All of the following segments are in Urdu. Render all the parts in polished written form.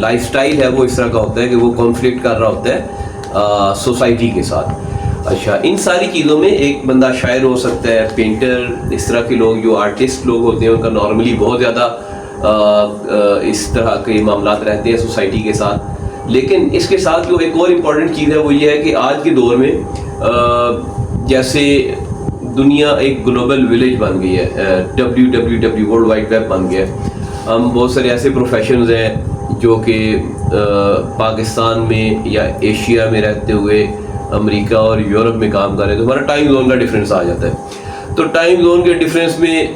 لائف سٹائل ہے وہ اس طرح کا ہوتا ہے کہ وہ کانفلکٹ کر رہا ہوتا ہے سوسائٹی کے ساتھ. اچھا, ان ساری چیزوں میں ایک بندہ شاعر ہو سکتا ہے, پینٹر, اس طرح کے لوگ جو آرٹسٹ لوگ ہوتے ہیں ان کا نارملی بہت زیادہ اس طرح کے معاملات رہتے ہیں سوسائٹی کے ساتھ. لیکن اس کے ساتھ جو ایک اور امپورٹنٹ چیز ہے وہ یہ ہے کہ آج کے دور میں جیسے دنیا ایک گلوبل ولیج بن گئی ہے, WWW ورلڈ وائڈ ویب بن گیا ہے. ہم بہت سارے ایسے پروفیشنز ہیں جو کہ پاکستان میں یا ایشیا میں رہتے ہوئے امریکہ اور یورپ میں کام کر رہے ہیں, تو ہمارا ٹائم زون کا ڈفرینس آ جاتا ہے. تو ٹائم زون کے ڈفرینس میں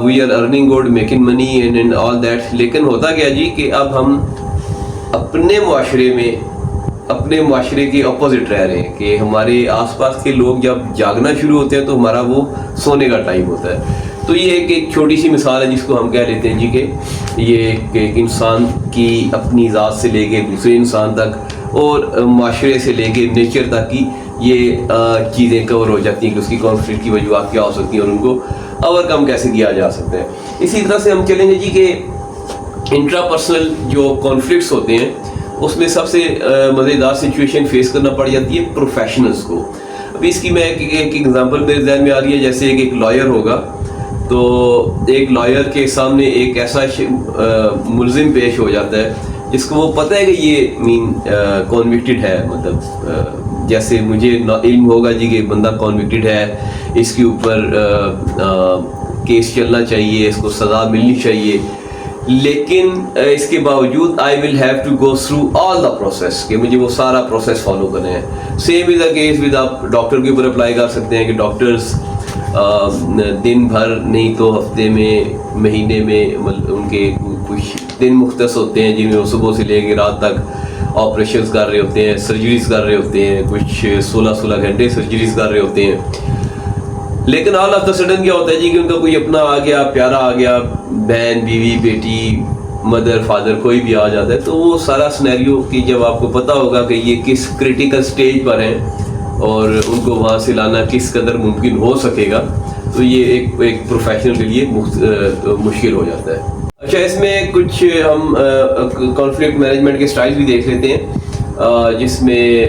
we are earning good, making money and all that. لیکن ہوتا کیا جی کہ اب ہم اپنے معاشرے کے اپوزٹ رہ رہے ہیں کہ ہمارے آس پاس کے لوگ جب جاگنا شروع ہوتے ہیں تو ہمارا وہ سونے کا ٹائم ہوتا ہے. تو یہ ایک چھوٹی سی مثال ہے جس کو ہم کہہ لیتے ہیں جی کہ یہ ایک انسان کی اپنی ذات سے لے کے دوسرے انسان تک اور معاشرے سے لے کے نیچر تک کی یہ چیزیں کور ہو جاتی ہیں کہ اس کی کانفلکٹ کی وجوہات کیا ہو سکتی ہیں اور ان کو اوور کم کیسے کیا جا سکتا ہے. اسی طرح سے ہم چلیں گے جی کہ انٹرا پرسنل جو کانفلکٹس ہوتے ہیں اس میں سب سے مزیدار سچویشن فیس کرنا پڑ جاتی ہے پروفیشنلز کو. ابھی اس کی میں ایک ایگزامپل میرے ذہن میں آ رہی ہے. جیسے ایک لائر ہوگا تو ایک لائر کے سامنے ایک ایسا ملزم پیش ہو جاتا ہے جس کو وہ پتہ ہے کہ یہ کنوکٹڈ ہے, مطلب جیسے مجھے علم ہوگا جی کہ بندہ کنوکٹڈ ہے, اس کے اوپر کیس چلنا چاہیے, اس کو سزا ملنی چاہیے. لیکن اس کے باوجود I will have to go through all the process کہ مجھے وہ سارا پروسیس فالو کرنا ہے. Same is the case with آپ ڈاکٹر کے اوپر اپلائی کر سکتے ہیں کہ ڈاکٹرز دن بھر نہیں تو ہفتے میں, مہینے میں ان کے کچھ دن مختص ہوتے ہیں جن میں وہ صبح سے لے کے رات تک آپریشنز کر رہے ہوتے ہیں, سرجریز کر رہے ہوتے ہیں, کچھ 16 گھنٹے سرجریز کر رہے ہوتے ہیں. لیکن آل آف دا سڈن کیا ہوتا ہے جی کہ ان کا کوئی اپنا آ گیا, پیارا آ گیا, بہن, بیوی, بیٹی, مدر, فادر, کوئی بھی آ جاتا ہے. تو وہ سارا سنیریو کہ جب آپ کو پتہ ہوگا کہ یہ کس کریٹیکل سٹیج پر ہیں اور ان کو وہاں سے لانا کس قدر ممکن ہو سکے گا, تو یہ ایک پروفیشنل کے لیے مشکل ہو جاتا ہے. اچھا, اس میں کچھ ہم کانفلکٹ مینجمنٹ کے سٹائل بھی دیکھ لیتے ہیں جس میں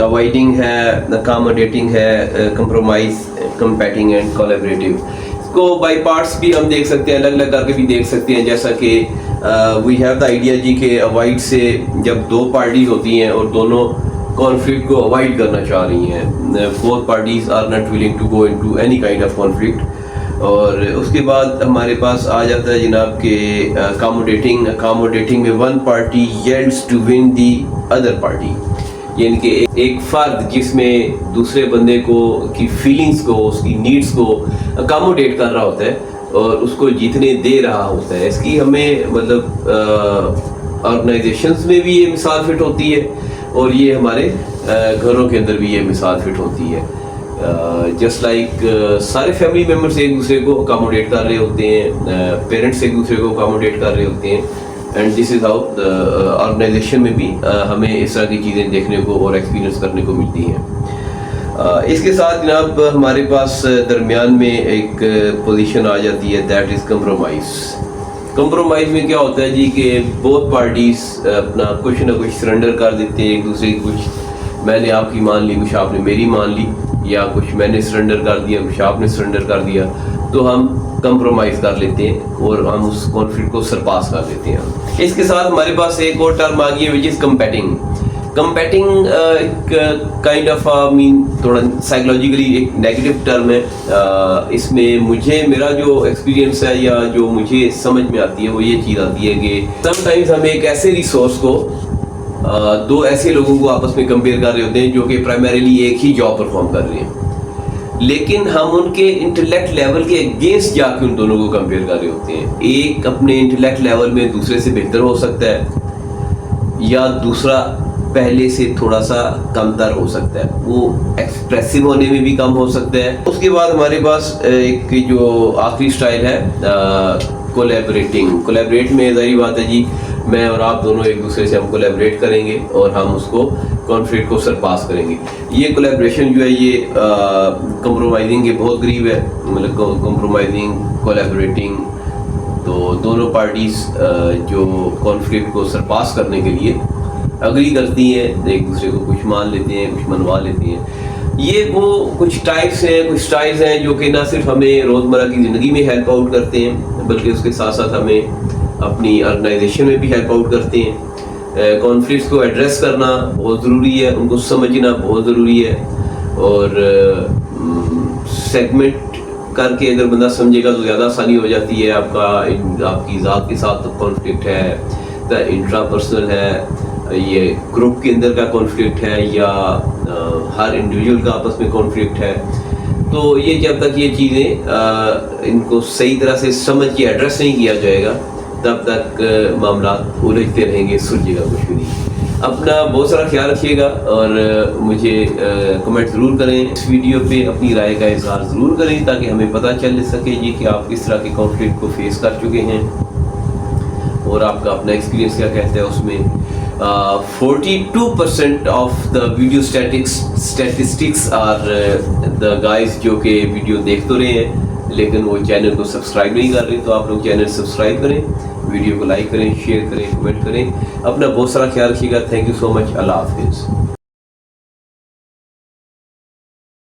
اوائڈنگ ہے, اکاموڈیٹنگ ہے, کمپرومائز, کمپیٹنگ اینڈ کولیبریٹو. اس کو بائی پارٹس بھی ہم دیکھ سکتے ہیں, الگ الگ کر کے بھی دیکھ سکتے ہیں. جیسا کہ وی ہیو دا آئیڈیا جی کہ اوائڈ سے جب دو پارٹیز ہوتی ہیں اور دونوں کانفلکٹ کو اوائڈ کرنا چاہ رہی ہیں, both parties are not willing to go into any kind of conflict. اور اس کے بعد ہمارے پاس آ جاتا ہے جناب کہ اکاموڈیٹنگ میں one party yields to one the other party, یعنی کہ ایک فرد جس میں دوسرے بندے کو کی فیلنگز کو, اس کی نیڈز کو اکاموڈیٹ کر رہا ہوتا ہے اور اس کو جیتنے دے رہا ہوتا ہے. اس کی ہمیں مطلب آرگنائزیشنز میں بھی یہ مثال فٹ ہوتی ہے اور یہ ہمارے گھروں کے اندر بھی یہ مثال فٹ ہوتی ہے. جسٹ لائک سارے فیملی ممبرس ایک دوسرے کو اکاموڈیٹ کر رہے ہوتے ہیں, پیرنٹس ایک دوسرے کو اکاموڈیٹ کر رہے ہوتے ہیں, and this is how organization میں بھی ہمیں اس طرح کی چیزیں دیکھنے کو اور ایکسپیرینس کرنے کو ملتی ہیں. اس کے ساتھ جناب ہمارے پاس درمیان میں ایک پوزیشن آ جاتی ہے, دیٹ از کمپرومائز. کمپرومائز میں کیا ہوتا ہے جی کہ بوتھ پارٹیز اپنا کچھ نہ کچھ سرنڈر کر دیتے ہیں ایک دوسرے کی. کچھ میں نے آپ کی مان لی, کچھ آپ نے میری مان لی, یا کچھ میں نے سرنڈر کر دیا, کچھ آپ نے سرنڈر کر دیا, تو ہم کمپرومائز کر لیتے ہیں اور ہم اس کانفلکٹ کو سرپاس کر لیتے ہیں. اس کے ساتھ ہمارے پاس ایک اور ٹرم آ گئی ہے which is competing. Competing kind of تھوڑا سائیکولوجیکلی ایک نیگیٹو ٹرم ہے. اس میں مجھے میرا جو ایکسپیرینس ہے یا جو مجھے سمجھ میں آتی ہے وہ یہ چیز آتی ہے کہ سم ٹائمز ہم ایک ایسے ریسورس کو دو ایسے لوگوں کو آپس میں کمپیئر کر رہے ہوتے ہیں جو کہ پرائمریلی ایک ہی جاب پرفارم کر رہے ہیں, لیکن ہم ان کے انٹلیکٹ لیول کے اگینسٹ جا کے ان دونوں کو کمپیئر کر رہے ہوتے ہیں. ایک اپنے انٹلیکٹ لیول میں دوسرے سے بہتر ہو سکتا ہے یا دوسرا پہلے سے تھوڑا سا کم تر ہو سکتا ہے, وہ ایکسپریسو ہونے میں بھی کم ہو سکتا ہے. اس کے بعد ہمارے پاس ایک جو آخری سٹائل ہے کولیبریٹنگ. کولیبریٹ میں ظاہری بات ہے جی میں اور آپ دونوں ایک دوسرے سے ہم کولیبریٹ کریں گے اور ہم اس کو کانفلکٹ کو سرپاس کریں گے. یہ کولیبریشن جو ہے یہ کمپرومائزنگ کے بہت قریب ہے, مطلب کمپرومائزنگ, کولیبریٹنگ, تو دونوں پارٹیز جو کانفلکٹ کو سرپاس کرنے کے لیے اگری کرتی ہیں، ایک دوسرے کو کچھ مان لیتے ہیں، کچھ منوا لیتے ہیں. یہ وہ کچھ ٹائپس ہیں، کچھ سٹائلز ہیں جو کہ نہ صرف ہمیں روزمرہ کی زندگی میں ہیلپ آؤٹ کرتے ہیں بلکہ اس کے ساتھ ساتھ ہمیں اپنی آرگنائزیشن میں بھی ہیلپ آؤٹ کرتے ہیں. کانفلکٹس کو ایڈریس کرنا بہت ضروری ہے، ان کو سمجھنا بہت ضروری ہے، اور سیگمنٹ کر کے اگر بندہ سمجھے گا تو زیادہ آسانی ہو جاتی ہے. آپ کی ذات کے ساتھ کانفلکٹ ہے، انٹرا پرسنل ہے، یہ گروپ کے اندر کا کانفلکٹ ہے، یا ہر انڈیویجول کا آپس میں کانفلکٹ ہے. تو یہ جب تک یہ چیزیں ان کو صحیح طرح سے سمجھ کے ایڈریس نہیں کیا جائے گا تب تک معاملات الجھتے رہیں گے، سلجھے گا کچھ بھی نہیں. اپنا بہت سارا خیال رکھیے گا، اور مجھے کمنٹ ضرور کریں اس ویڈیو پہ، اپنی رائے کا اظہار ضرور کریں تاکہ ہمیں پتہ چل سکے جی کہ آپ کس طرح کے کانفلکٹ کو فیس کر چکے ہیں اور آپ کا اپنا ایکسپیرینس کیا کہتا ہے اس میں. 42% of the video statistics are the guys جو کہ ویڈیو دیکھ تو رہے ہیں لیکن وہ چینل کو سبسکرائب نہیں کر رہے. تو آپ لوگ چینل سبسکرائب کریں، ویڈیو کو لائک کریں، شیئر کریں، کمنٹ کریں. اپنا بہت سارا خیال رکھیے گا. تھینک یو سو مچ. اللہ حافظ.